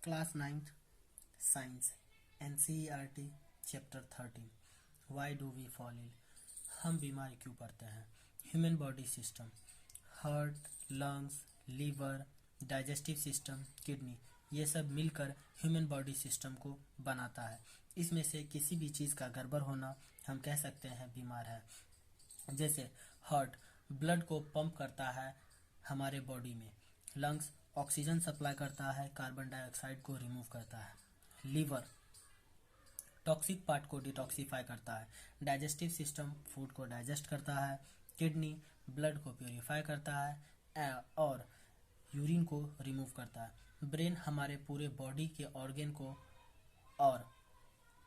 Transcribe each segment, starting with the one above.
Class 9th science NCERT chapter 13 why do we fall ill. हम बीमार क्यों पड़ते हैं। Human body system, heart, lungs, liver, digestive system, kidney, ये सब मिलकर ह्यूमन बॉडी सिस्टम को बनाता है। इसमें से किसी भी चीज़ का गड़बड़ होना हम कह सकते हैं बीमार है। जैसे हार्ट ब्लड को पंप करता है हमारे बॉडी में, लंग्स ऑक्सीजन सप्लाई करता है, कार्बन डाइऑक्साइड को रिमूव करता है, लीवर टॉक्सिक पार्ट को डिटॉक्सिफाई करता है, डाइजेस्टिव सिस्टम फूड को डाइजेस्ट करता है, किडनी ब्लड को प्योरीफाई करता है और यूरिन को रिमूव करता है, ब्रेन हमारे पूरे बॉडी के ऑर्गन को और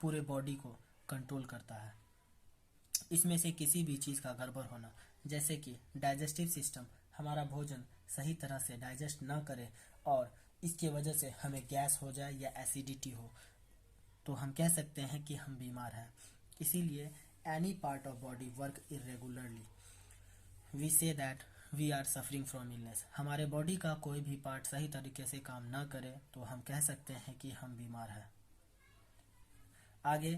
पूरे बॉडी को कंट्रोल करता है। इसमें से किसी भी चीज़ का गड़बड़ होना, जैसे कि डाइजेस्टिव सिस्टम हमारा भोजन सही तरह से डाइजेस्ट ना करे और इसके वजह से हमें गैस हो जाए या एसिडिटी हो, तो हम कह सकते हैं कि हम बीमार हैं। इसीलिए any part of body work irregularly we say that we are suffering from illness. हमारे बॉडी का कोई भी पार्ट सही तरीके से काम ना करे तो हम कह सकते हैं कि हम बीमार हैं। आगे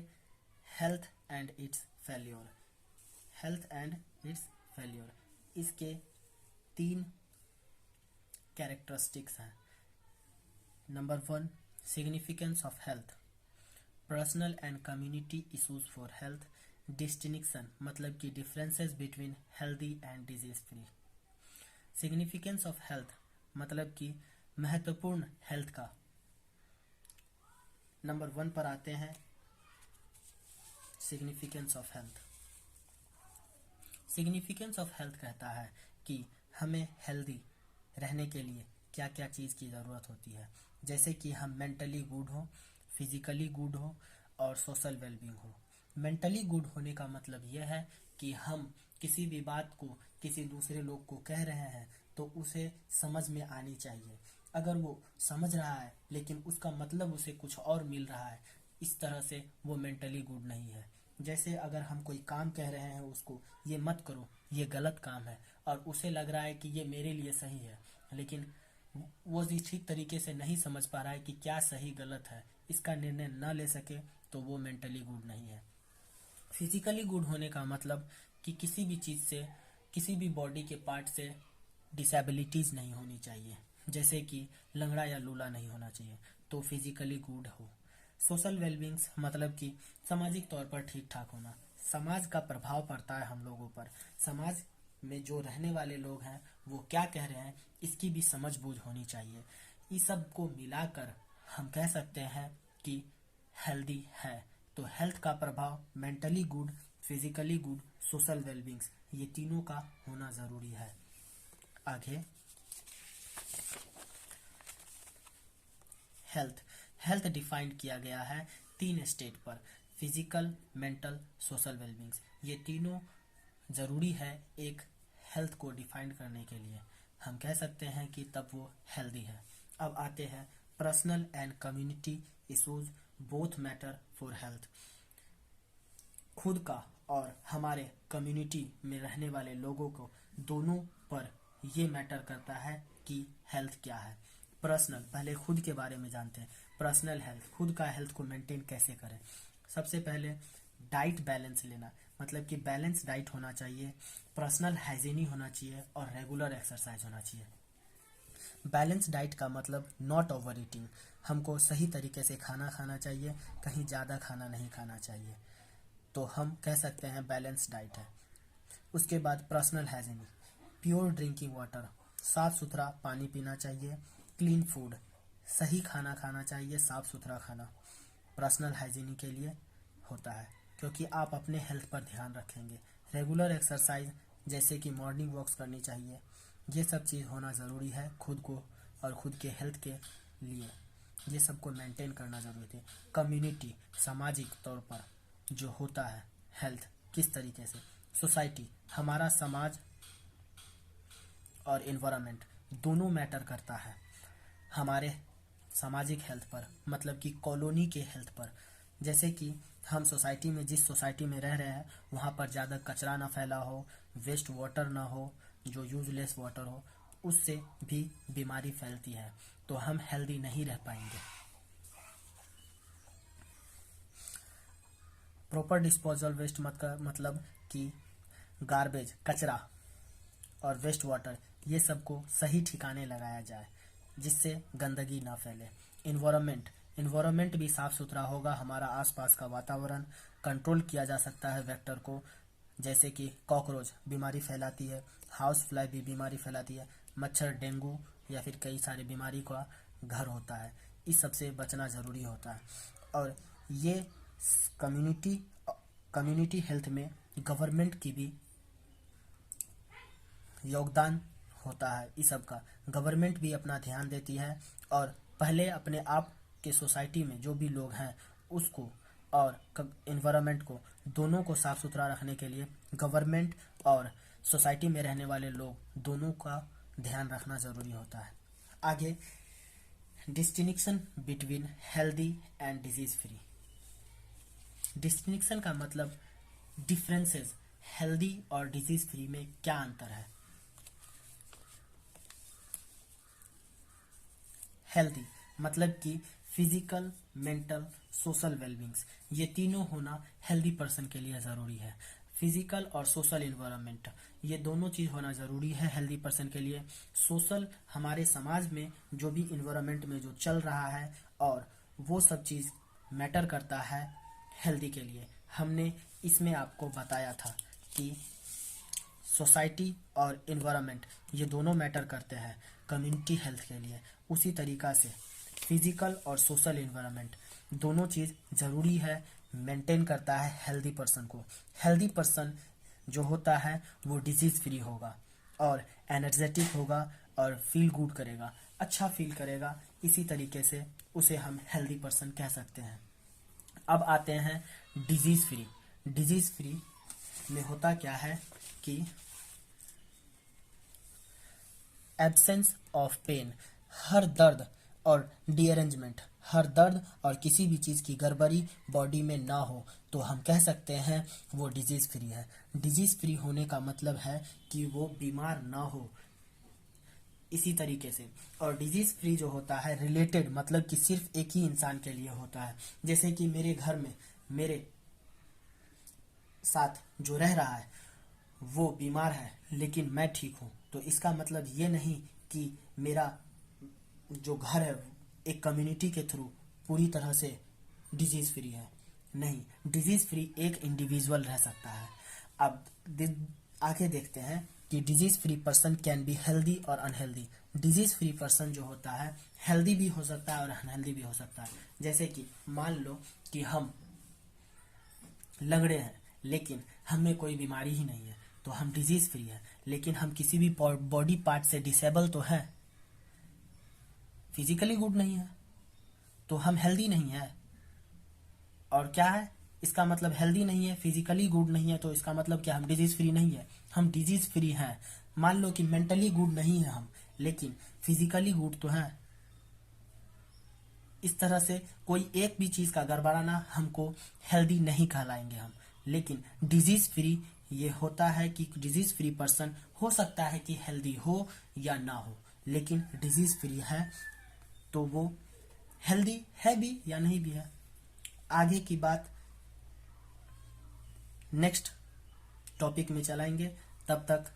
health and it's failure. Health and it's failure, इसके 3 कैरेक्टरिस्टिक्स हैं। Number 1, significance of health, personal and community issues for health, distinction मतलब कि differences between healthy and disease free. Significance of health मतलब कि महत्वपूर्ण हेल्थ का। नंबर 1 पर आते हैं significance of health. Significance of health कहता है कि हमें हेल्दी रहने के लिए क्या क्या चीज़ की ज़रूरत होती है, जैसे कि हम मेंटली गुड हो, फिजिकली गुड हो और सोशल वेलबींग हो। मेंटली गुड होने का मतलब यह है कि हम किसी भी बात को किसी दूसरे लोग को कह रहे हैं तो उसे समझ में आनी चाहिए। अगर वो समझ रहा है लेकिन उसका मतलब उसे कुछ और मिल रहा है, इस तरह से वो मेंटली गुड नहीं है। जैसे अगर हम कोई काम कह रहे हैं उसको, ये मत करो, ये गलत काम है, और उसे लग रहा है कि ये मेरे लिए सही है, लेकिन वो ठीक तरीके से नहीं समझ पा रहा है कि क्या सही गलत है, इसका निर्णय न ले सके तो वो मेंटली गुड नहीं है। फिजिकली गुड होने का मतलब कि किसी भी चीज़ से, किसी भी बॉडी के पार्ट से डिसेबिलिटीज़ नहीं होनी चाहिए, जैसे कि लंगड़ा या लूला नहीं होना चाहिए, तो फिजिकली गुड हो। सोशल वेलबींग्स मतलब कि सामाजिक तौर पर ठीक ठाक होना। समाज का प्रभाव पड़ता है हम लोगों पर, समाज में जो रहने वाले लोग हैं वो क्या कह रहे हैं इसकी भी समझ बूझ होनी चाहिए। इस सब को मिलाकर हम कह सकते हैं कि हेल्दी है। तो हेल्थ का प्रभाव mentally good, physically good, social wellbeings, ये तीनों का होना ज़रूरी है। आगे हेल्थ डिफाइंड किया गया है 3 स्टेट पर, फिजिकल, मेंटल, सोशल वेलबींग्स। ये तीनों ज़रूरी है एक हेल्थ को डिफाइन करने के लिए। हम कह सकते हैं कि तब वो हेल्दी है। अब आते हैं personal and community issues both matter for health. खुद का और हमारे कम्युनिटी में रहने वाले लोगों को दोनों पर ये मैटर करता है कि हेल्थ क्या है। पर्सनल, पहले खुद के बारे में जानते हैं। पर्सनल हेल्थ, खुद का हेल्थ को मेंटेन कैसे करें। सबसे पहले डाइट बैलेंस लेना, मतलब कि बैलेंस डाइट होना चाहिए, पर्सनल हाइजीन होना चाहिए और रेगुलर एक्सरसाइज होना चाहिए। बैलेंस डाइट का मतलब नॉट ओवर ईटिंग, हमको सही तरीके से खाना खाना चाहिए, कहीं ज़्यादा खाना नहीं खाना चाहिए, तो हम कह सकते हैं बैलेंस डाइट है। उसके बाद personal hygiene, pure drinking water, साफ़ सुथरा पानी पीना चाहिए, क्लीन फूड, सही खाना खाना चाहिए, साफ़ सुथरा खाना पर्सनल हाइजीन के लिए होता है, क्योंकि आप अपने हेल्थ पर ध्यान रखेंगे। रेगुलर एक्सरसाइज जैसे कि मॉर्निंग वॉक्स करनी चाहिए, ये सब चीज़ होना ज़रूरी है खुद को और खुद के हेल्थ के लिए, ये सब को मेंटेन करना ज़रूरी है। कम्युनिटी, सामाजिक तौर पर जो होता है हेल्थ किस तरीके से, सोसाइटी, हमारा समाज और इन्वायरमेंट दोनों मैटर करता है हमारे सामाजिक हेल्थ पर, मतलब कि कॉलोनी के हेल्थ पर। जैसे कि हम सोसाइटी में, जिस सोसाइटी में रह रहे हैं वहाँ पर ज़्यादा कचरा ना फैला हो, वेस्ट वाटर ना हो, जो यूजलेस वाटर हो, उससे भी बीमारी फैलती है, तो हम हेल्दी नहीं रह पाएंगे। प्रॉपर डिस्पोजल वेस्ट मतलब कि गार्बेज, कचरा और वेस्ट वाटर ये सबको सही ठिकाने लगाया जाए जिससे गंदगी ना फैले। इन्वायरमेंट भी साफ सुथरा होगा, हमारा आसपास का वातावरण कंट्रोल किया जा सकता है वेक्टर को, जैसे कि कॉकरोच बीमारी फैलाती है, हाउस फ्लाई भी बीमारी फैलाती है, मच्छर डेंगू या फिर कई सारी बीमारी का घर होता है। इस सब से बचना ज़रूरी होता है। और ये कम्युनिटी हेल्थ में गवर्नमेंट की भी योगदान होता है। इस सब का गवर्नमेंट भी अपना ध्यान देती है और पहले अपने आप के सोसाइटी में जो भी लोग हैं उसको और एनवायरनमेंट को दोनों को साफ सुथरा रखने के लिए गवर्नमेंट और सोसाइटी में रहने वाले लोग दोनों का ध्यान रखना ज़रूरी होता है। आगे distinction between healthy and disease free. Distinction का मतलब डिफरेंसेस, हेल्दी और डिजीज फ्री में क्या अंतर है। हेल्दी मतलब कि फिजिकल, मेंटल, सोशल वेलबींग्स, ये तीनों होना हेल्दी पर्सन के लिए ज़रूरी है। फिजिकल और सोशल इन्वायरमेंट ये दोनों चीज़ होना ज़रूरी है हेल्दी पर्सन के लिए। सोशल हमारे समाज में जो भी इन्वायरमेंट में जो चल रहा है और वो सब चीज़ मैटर करता है हेल्दी के लिए। हमने इसमें आपको बताया था कि सोसाइटी और इन्वायरमेंट ये दोनों मैटर करते हैं कम्युनिटी हेल्थ के लिए। उसी तरीक़ा से फिजिकल और सोशल इन्वायरमेंट दोनों चीज़ ज़रूरी है, मेंटेन करता है हेल्दी पर्सन को। हेल्दी पर्सन जो होता है वो डिजीज़ फ्री होगा और एनर्जेटिक होगा और फील गुड करेगा, अच्छा फील करेगा। इसी तरीके से उसे हम हेल्दी पर्सन कह सकते हैं। अब आते हैं डिजीज़ फ्री। डिजीज़ फ्री में होता क्या है कि एब्सेंस ऑफ पेन, हर दर्द और डीअरेंजमेंट, हर दर्द और किसी भी चीज़ की गड़बड़ी बॉडी में ना हो तो हम कह सकते हैं वो डिजीज़ फ्री है। डिजीज़ फ्री होने का मतलब है कि वो बीमार ना हो। इसी तरीके से और डिजीज़ फ्री जो होता है रिलेटेड मतलब कि सिर्फ एक ही इंसान के लिए होता है। जैसे कि मेरे घर में मेरे साथ जो रह रहा है वो बीमार है लेकिन मैं ठीक हूँ, तो इसका मतलब ये नहीं कि मेरा जो घर है एक कम्युनिटी के थ्रू पूरी तरह से डिजीज़ फ्री है। नहीं, डिजीज़ फ्री एक इंडिविजुअल रह सकता है। अब आगे देखते हैं कि disease free person can be healthy और अनहेल्दी। डिजीज़ फ्री पर्सन जो होता है हेल्दी भी हो सकता है और अनहेल्दी भी हो सकता है। जैसे कि मान लो कि हम लंगड़े हैं लेकिन हमें कोई बीमारी ही नहीं है तो हम डिजीज़ फ्री है। लेकिन हम किसी भी बॉडी पार्ट से डिसेबल तो हैं, फिजिकली गुड नहीं है, तो हम हेल्दी नहीं है। और क्या है इसका मतलब, हेल्दी नहीं है, फिजिकली गुड नहीं है, तो इसका मतलब क्या, हम डिजीज फ्री नहीं है, हम डिजीज फ्री हैं। मान लो कि मेंटली गुड नहीं है हम, लेकिन फिजिकली गुड तो हैं। इस तरह से कोई एक भी चीज का गड़बड़ाना हमको हेल्दी नहीं कहलाएंगे हम। लेकिन डिजीज फ्री ये होता है कि डिजीज फ्री पर्सन हो सकता है कि हेल्दी हो या ना हो, लेकिन डिजीज फ्री है तो वो हेल्दी है भी या नहीं भी है। आगे की बात नेक्स्ट टॉपिक में चलाएंगे। तब तक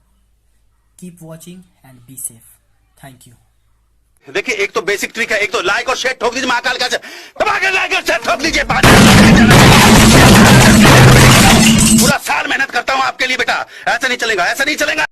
keep watching and be safe. Thank you. देखिए, एक तो बेसिक ट्रिक है, एक तो लाइक और शेयर ठोक दीजिए, महाकाल का लाइक और शेयर ठोक दीजिए। पूरा साल मेहनत करता हूं आपके लिए बेटा, ऐसा नहीं चलेगा, ऐसा नहीं चलेगा।